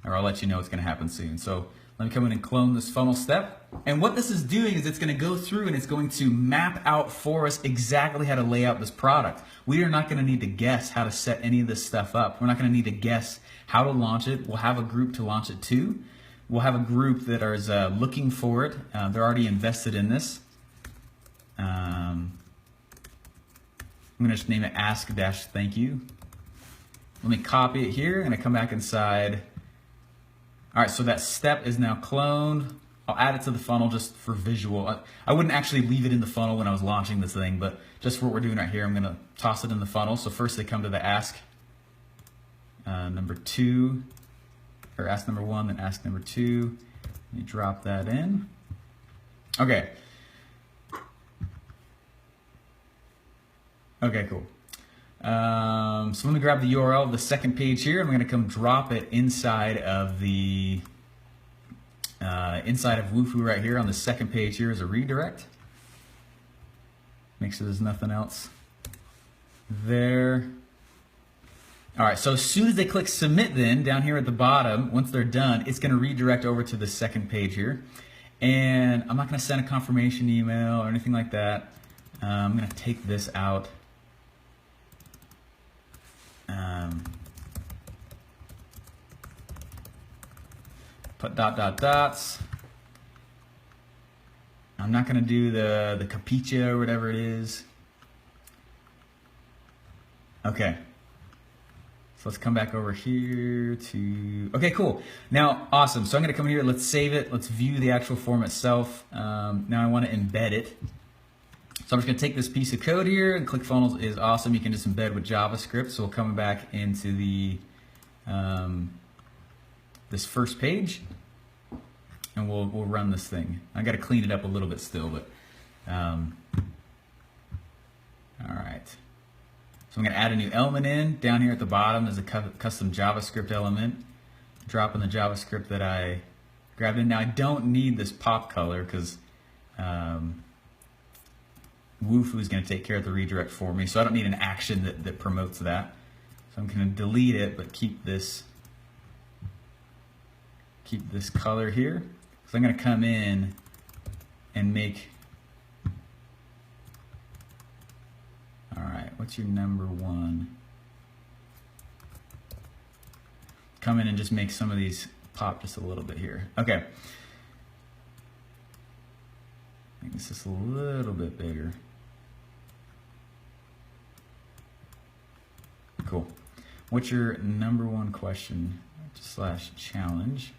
or I'll let you know it's going to happen soon. So let me come in and clone this funnel step. And what this is doing is it's going to go through and it's going to map out for us exactly how to lay out this product. We are not going to need to guess how to set any of this stuff up. We're not going to need to guess how to launch it. We'll have a group to launch it to. we'll have a group that is looking for it. They're already invested in this. I'm going to just name it ask-thank you. Let me copy it here. I'm going to come back inside. All right, so that step is now cloned. I'll add it to the funnel just for visual. I wouldn't actually leave it in the funnel when I was launching this thing, but just for what we're doing right here, I'm going to toss it in the funnel. So first they come to the ask number 2, or ask number 1, then ask number 2. Let me drop that in. Okay. Okay, cool. So let me grab the URL of the second page here. I'm going to come drop it inside of the inside of Wufoo right here on the second page here as a redirect. Make sure there's nothing else there. All right, so as soon as they click submit then, down here at the bottom, once they're done, it's going to redirect over to the second page here. And I'm not going to send a confirmation email or anything like that. I'm going to take this out. Put dots. I'm not going to do the capicha or whatever it is. Okay. So let's come back over here to, okay, cool. Now, awesome. So I'm going to come here, let's save it. Let's view the actual form itself. Now I want to embed it. So I'm just going to take this piece of code here, and ClickFunnels is awesome. You can just embed with JavaScript. So we'll come back into the this first page, and we'll run this thing. I got to clean it up a little bit still, but all right. So I'm going to add a new element in. Down here at the bottom is a custom JavaScript element. Drop in the JavaScript that I grabbed in. Now I don't need this pop color because Wufoo is going to take care of the redirect for me. So I don't need an action that promotes that. So I'm going to delete it, but keep this color here. So I'm going to come in and make, all right, what's your number 1? Come in and just make some of these pop just a little bit here. Okay. Make this just a little bit bigger. Cool. What's your number 1 question / challenge?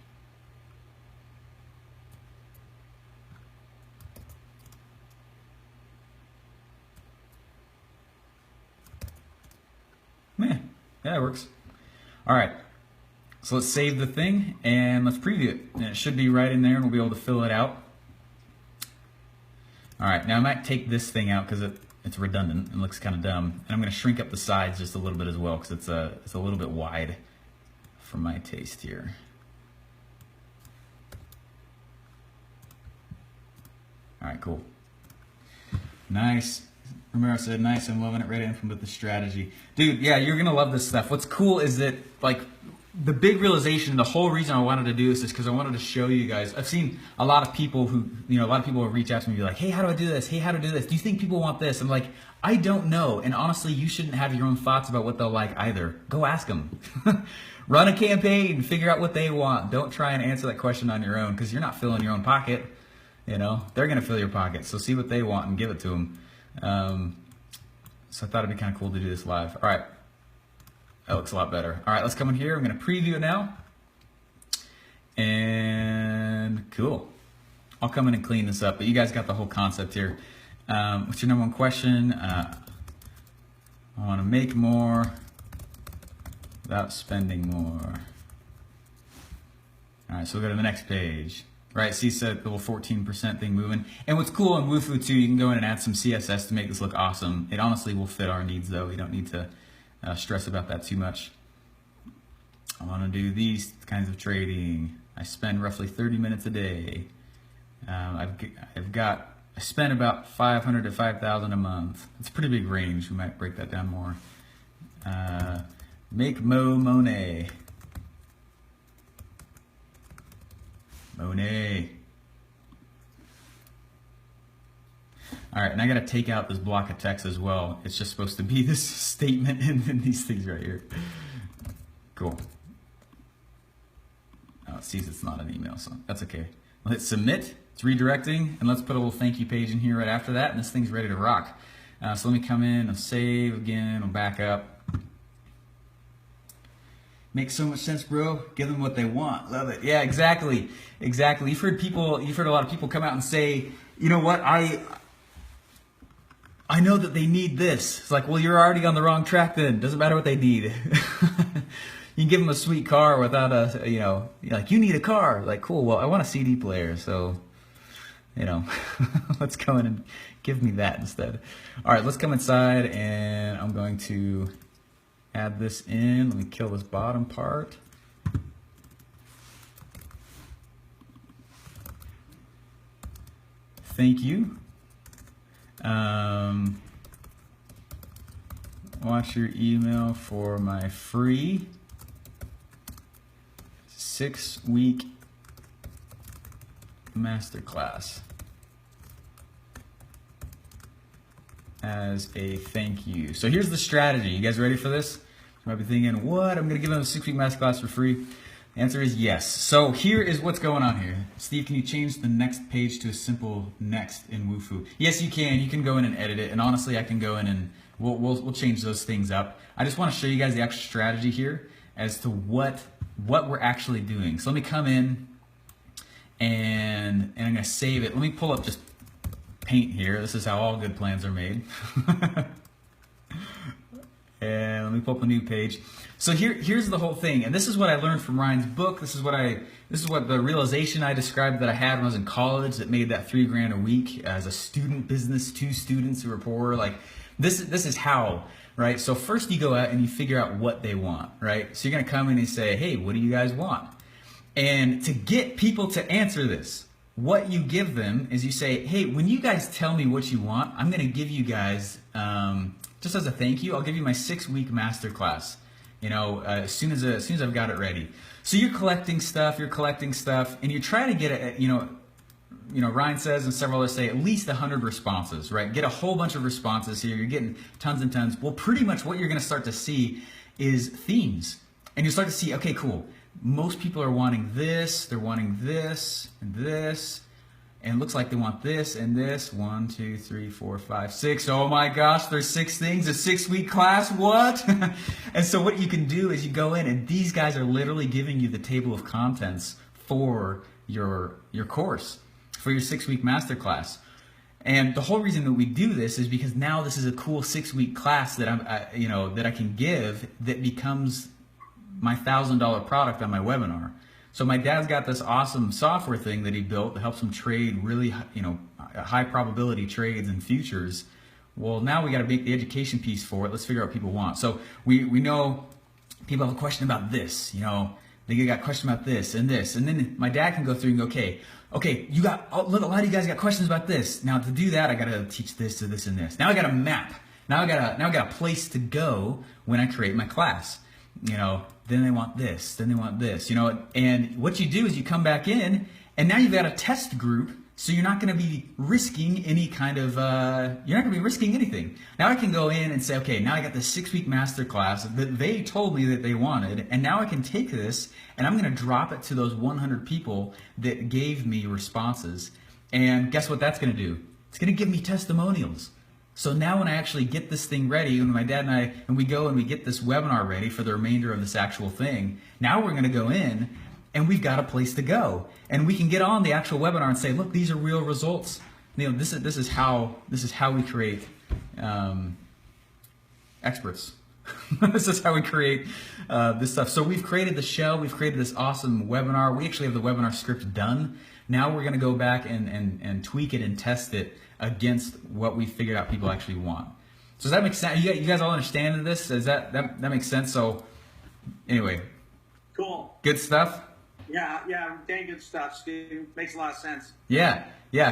Yeah, it works. All right. So let's save the thing and let's preview it. And it should be right in there and we'll be able to fill it out. All right, now I might take this thing out because it's redundant and looks kind of dumb. And I'm going to shrink up the sides just a little bit as well because it's a little bit wide for my taste here. All right, cool. Nice. Romero said, nice, I'm loving it, ready to implement the strategy. Dude, yeah, you're going to love this stuff. What's cool is that, like, the big realization, the whole reason I wanted to do this is because I wanted to show you guys. I've seen a lot of people who, a lot of people will reach out to me and be like, hey, how do I do this? Hey, how do I do this? Do you think people want this? I'm like, I don't know. And honestly, you shouldn't have your own thoughts about what they'll like either. Go ask them. Run a campaign, figure out what they want. Don't try and answer that question on your own because you're not filling your own pocket. They're going to fill your pocket. So see what they want and give it to them. So I thought it'd be kind of cool to do this live. All right. That looks a lot better. All right, let's come in here. I'm going to preview it now. And cool. I'll come in and clean this up, but you guys got the whole concept here. What's your number 1 question? I want to make more without spending more. All right, so we'll go to the next page. Right, see, so the little 14% thing moving. And what's cool on Wufoo too, you can go in and add some CSS to make this look awesome. It honestly will fit our needs though. We don't need to stress about that too much. I want to do these kinds of trading. I spend roughly 30 minutes a day. I spend about 500 to 5,000 a month. It's a pretty big range. We might break that down more. Make Monet. Monet. All right, and I got to take out this block of text as well. It's just supposed to be this statement and then these things right here. Cool. it sees it's not an email, so that's okay. I'll hit submit. It's redirecting, and let's put a little thank you page in here right after that, and this thing's ready to rock. So let me come in and save again. I'll back up. Makes so much sense, bro. Give them what they want. Love it. Yeah, exactly. Exactly. You've heard a lot of people come out and say, you know what, I know that they need this. It's like, well, you're already on the wrong track then. Doesn't matter what they need. You can give them a sweet car without a, you know, like, you need a car. Like, cool, well, I want a CD player, so, you know, let's go in and give me that instead. All right, let's come inside, and I'm going to add this in. Let me kill this bottom part. Thank you. Watch your email for my free 6-week masterclass as a thank you. So here's the strategy. You guys ready for this? You might be thinking, what? I'm going to give them a 6-week masterclass for free? The answer is yes. So here is what's going on here. Steve, can you change the next page to a simple next in Wufoo? Yes, you can. You can go in and edit it. And honestly, I can go in and we'll change those things up. I just want to show you guys the actual strategy here as to what we're actually doing. So let me come in and I'm going to save it. Let me pull up just Paint here. This is how all good plans are made. And let me pull up a new page. So here's the whole thing, and this is what I learned from Ryan's book. This is what the realization I described that I had when I was in college that made that $3 grand a week as a student business, 2 students who were poor. Like this is how, right? So first you go out and you figure out what they want, right? So you're gonna come in and say, hey, what do you guys want? And to get people to answer this, what you give them is you say, hey, when you guys tell me what you want, I'm gonna give you guys, just as a thank you, I'll give you my 6-week masterclass. You know, as soon as I've got it ready. So you're collecting stuff, and you're trying to get you know, Ryan says and several others say at least 100 responses, right? Get a whole bunch of responses here. You're getting tons and tons. Well, pretty much what you're going to start to see is themes, and you start to see, okay, cool. Most people are wanting this. They're wanting this and this. And it looks like they want this and this. 1, 2, 3, 4, 5, 6. Oh my gosh, there's 6 things. A 6-week class, what? And so what you can do is you go in and these guys are literally giving you the table of contents for your course, for your 6-week masterclass. And the whole reason that we do this is because now this is a cool 6-week class that that I can give that becomes my $1,000 product on my webinar. So my dad's got this awesome software thing that he built that helps him trade really, high probability trades and futures. Well, now we got to make the education piece for it. Let's figure out what people want. So we know people have a question about this, they got a question about this, and then my dad can go through and go, okay, you got a lot of you guys got questions about this. Now to do that, I got to teach this to this and this. Now I got a map. Now I got a place to go when I create my class. Then they want this, then they want this, and what you do is you come back in and now you've got a test group, so you're not going to be risking any kind of, you're not going to be risking anything. Now I can go in and say, okay, now I got this 6-week masterclass that they told me that they wanted, and now I can take this and I'm going to drop it to those 100 people that gave me responses, and guess what that's going to do? It's going to give me testimonials. So now when I actually get this thing ready, when my dad and I, and we go and we get this webinar ready for the remainder of this actual thing, now we're going to go in and we've got a place to go. And we can get on the actual webinar and say, look, these are real results. This is how we create experts. This is how we create this stuff. So we've created the shell, we've created this awesome webinar. We actually have the webinar script done. Now we're going to go back and tweak it and test it against what we figured out people actually want. So does that make sense? You guys all understand this? Does that makes sense? So anyway. Cool. Good stuff? Yeah, dang good stuff, Steve. Makes a lot of sense. Yeah,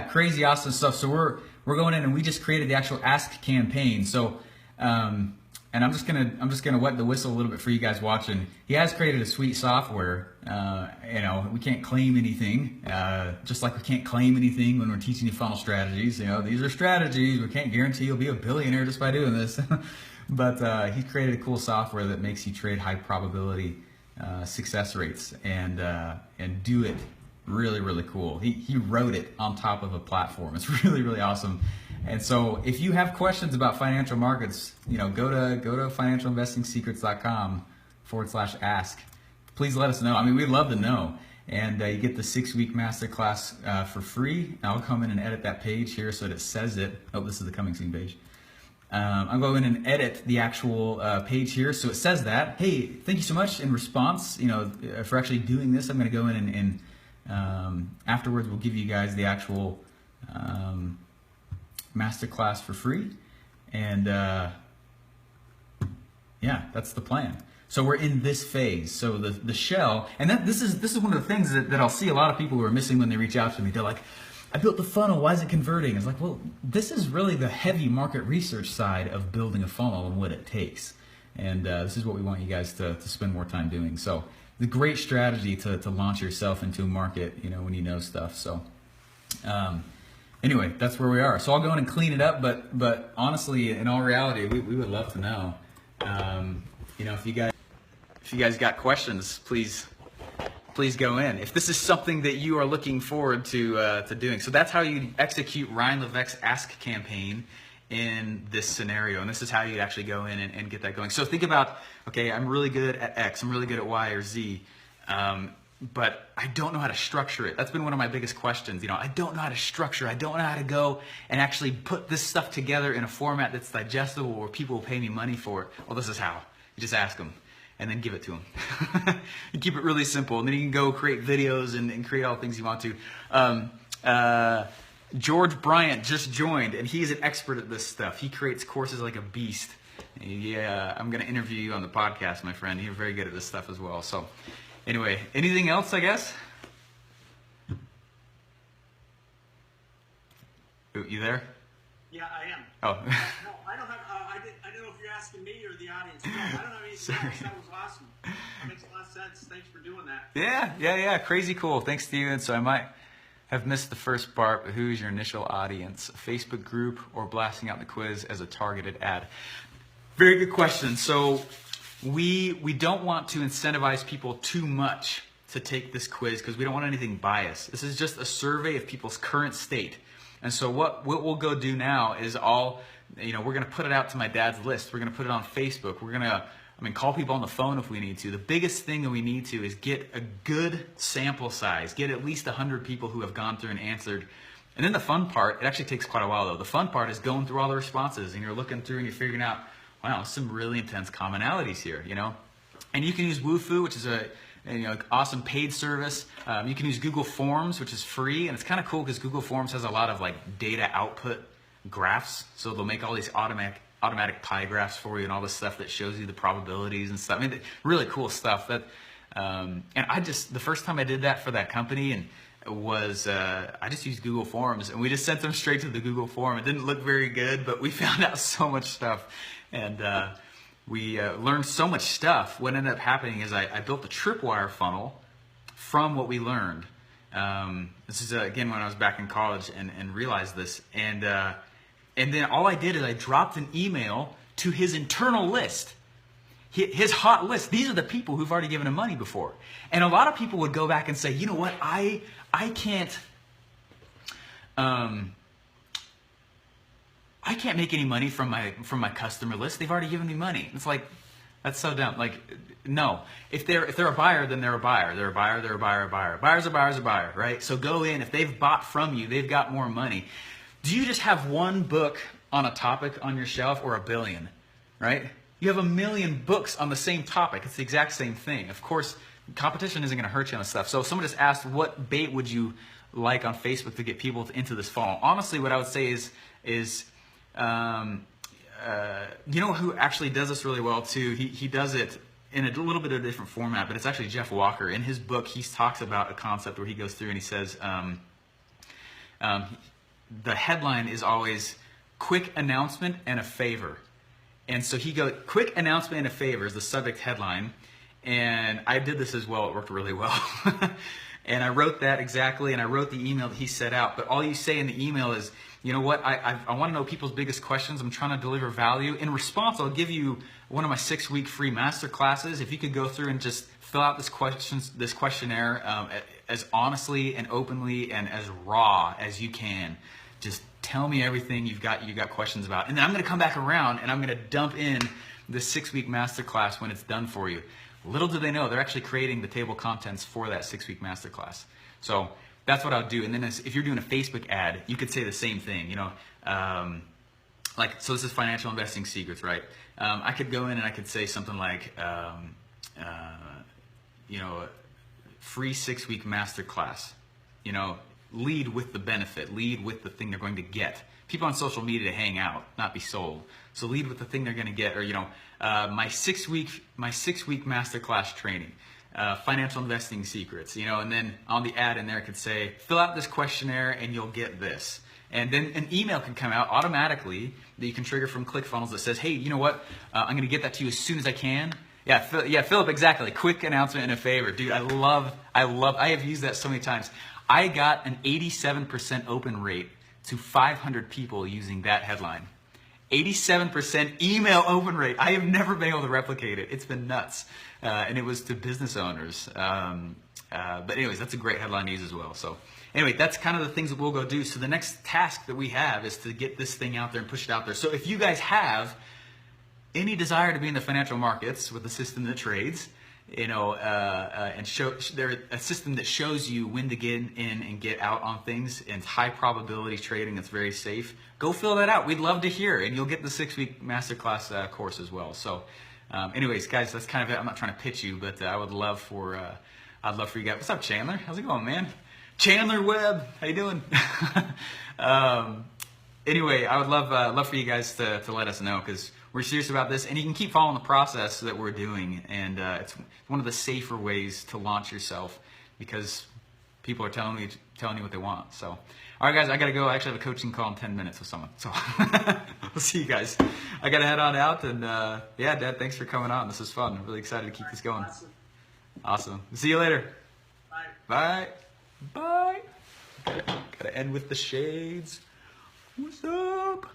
crazy awesome stuff. So we're going in and we just created the actual Ask campaign. So and I'm just gonna wet the whistle a little bit for you guys watching. He has created a sweet software. We can't claim anything, just like we can't claim anything when we're teaching you funnel strategies. These are strategies. We can't guarantee you'll be a billionaire just by doing this. But he created a cool software that makes you trade high probability success rates and do it really, really cool. He wrote it on top of a platform. It's really, really awesome. And so if you have questions about financial markets, go to financialinvestingsecrets.com/ask. Please let us know. I mean, we'd love to know. And you get the 6-week masterclass for free. I'll come in and edit that page here so that it says it. Oh, this is the coming soon page. I'll go in and edit the actual page here so it says that. Hey, thank you so much. In response, for actually doing this, I'm going to go in and afterwards we'll give you guys the actual masterclass for free. And yeah, that's the plan. So we're in this phase. So the shell, and this is one of the things that I'll see a lot of people who are missing when they reach out to me. They're like, I built the funnel, why is it converting? It's like, well, this is really the heavy market research side of building a funnel and what it takes. And this is what we want you guys to spend more time doing. So the great strategy to launch yourself into a market, when you know stuff. So anyway, that's where we are. So I'll go in and clean it up, but honestly, in all reality, we would love to know. If you guys got questions, please go in. If this is something that you are looking forward to doing. So that's how you execute Ryan Leveque's Ask campaign in this scenario. And this is how you actually go in and get that going. So think about, okay, I'm really good at X, I'm really good at Y or Z, but I don't know how to structure it. That's been one of my biggest questions. I don't know how to structure. I don't know how to go and actually put this stuff together in a format that's digestible where people will pay me money for it. Well, this is how. You just ask them. And then give it to them. You keep it really simple, and then you can go create videos and create all the things you want to. George Bryant just joined, and he's an expert at this stuff. He creates courses like a beast. Yeah, I'm going to interview you on the podcast, my friend. You're very good at this stuff as well. So anyway, anything else, I guess? Ooh, you there? Yeah, I am. Oh. No, I don't have. I don't know if you're asking me or the audience. No, I don't have anything else. That was awesome. That makes a lot of sense. Thanks for doing that. Yeah. Crazy cool. Thanks, Steven. So I might have missed the first part, but who's your initial audience? A Facebook group or blasting out the quiz as a targeted ad? Very good question. So we don't want to incentivize people too much to take this quiz because we don't want anything biased. This is just a survey of people's current state. And so what we'll go do now is we're going to put it out to my dad's list. We're going to put it on Facebook. We're going to, call people on the phone if we need to. The biggest thing that we need to is get a good sample size. Get at least 100 people who have gone through and answered. And then the fun part, it actually takes quite a while though. The fun part is going through all the responses and you're looking through and you're figuring out, wow, some really intense commonalities here, And you can use Wufoo, which is awesome paid service. You can use Google Forms, which is free, and it's kind of cool because Google Forms has a lot of data output graphs, so they'll make all these automatic pie graphs for you and all this stuff that shows you the probabilities and stuff. Really cool stuff. That and the first time I did that for that company and I just used Google Forms and we just sent them straight to the Google form. It didn't look very good, but we found out so much stuff and. We learned so much stuff. What ended up happening is I built the Tripwire Funnel from what we learned. This is, again, when I was back in college and realized this. And then all I did is I dropped an email to his internal list, his hot list. These are the people who've already given him money before. And a lot of people would go back and say, you know what, I can't... I can't make any money from my customer list. They've already given me money. It's like, that's so dumb. No. If they're a buyer, then they're a buyer. They're a buyer, they're a buyer, a buyer. Buyer's a buyer's a buyer, right? So go in. If they've bought from you, they've got more money. Do you just have one book on a topic on your shelf or a billion, right? You have 1 million books on the same topic. It's the exact same thing. Of course, competition isn't going to hurt you on this stuff. So someone just asked, what bait would you like on Facebook to get people into this funnel? Honestly, what I would say is who actually does this really well too? He does it in a little bit of a different format, but it's actually Jeff Walker. In his book, he talks about a concept where he goes through and he says the headline is always quick announcement and a favor. And so he goes, quick announcement and a favor is the subject headline. And I did this as well. It worked really well. And I wrote that exactly, and I wrote the email that he set out. But all you say in the email is, you know what, I want to know people's biggest questions. I'm trying to deliver value. In response, I'll give you one of my 6-week free master classes. If you could go through and just fill out this questionnaire as honestly and openly and as raw as you can. Just tell me everything you got questions about. And then I'm going to come back around and I'm going to dump in the 6-week masterclass when it's done for you. Little do they know, they're actually creating the table of contents for that 6-week masterclass. So that's what I'll do. And then if you're doing a Facebook ad, you could say the same thing. You know, so this is financial investing secrets, right? I could go in and I could say something like, free 6-week masterclass. You know, lead with the benefit, lead with the thing they're going to get. People on social media to hang out, not be sold. So lead with the thing they're going to get, or my 6-week masterclass training, financial investing secrets. And then on the ad in there, it could say, fill out this questionnaire and you'll get this. And then an email can come out automatically that you can trigger from ClickFunnels that says, hey, you know what? I'm going to get that to you as soon as I can. Yeah, Philip, exactly. Quick announcement and a favor. Dude, I have used that so many times. I got an 87% open rate to 500 people using that headline. 87% email open rate. I have never been able to replicate it. It's been nuts. And it was to business owners. But anyways, that's a great headline to use as well. So anyway, that's kind of the things that we'll go do. So the next task that we have is to get this thing out there and push it out there. So if you guys have any desire to be in the financial markets with a system that trades, and they're a system that shows you when to get in and get out on things, and high probability trading that's very safe, go fill that out. We'd love to hear, and you'll get the 6-week masterclass course as well. So anyways, guys, that's kind of it. I'm not trying to pitch you, but I'd love for you guys. What's up, Chandler? How's it going, man? Chandler Webb, how you doing? Anyway, I would love for you guys to let us know, because we're serious about this, and you can keep following the process that we're doing, and it's one of the safer ways to launch yourself, because people are telling you what they want. So, all right, guys, I gotta go. I actually have a coaching call in 10 minutes with someone, so we'll see you guys. I gotta head on out, and yeah, Dad, thanks for coming on. This is fun. I'm really excited to keep this going. Awesome. See you later. Bye. Bye. Gotta end with the shades. What's up?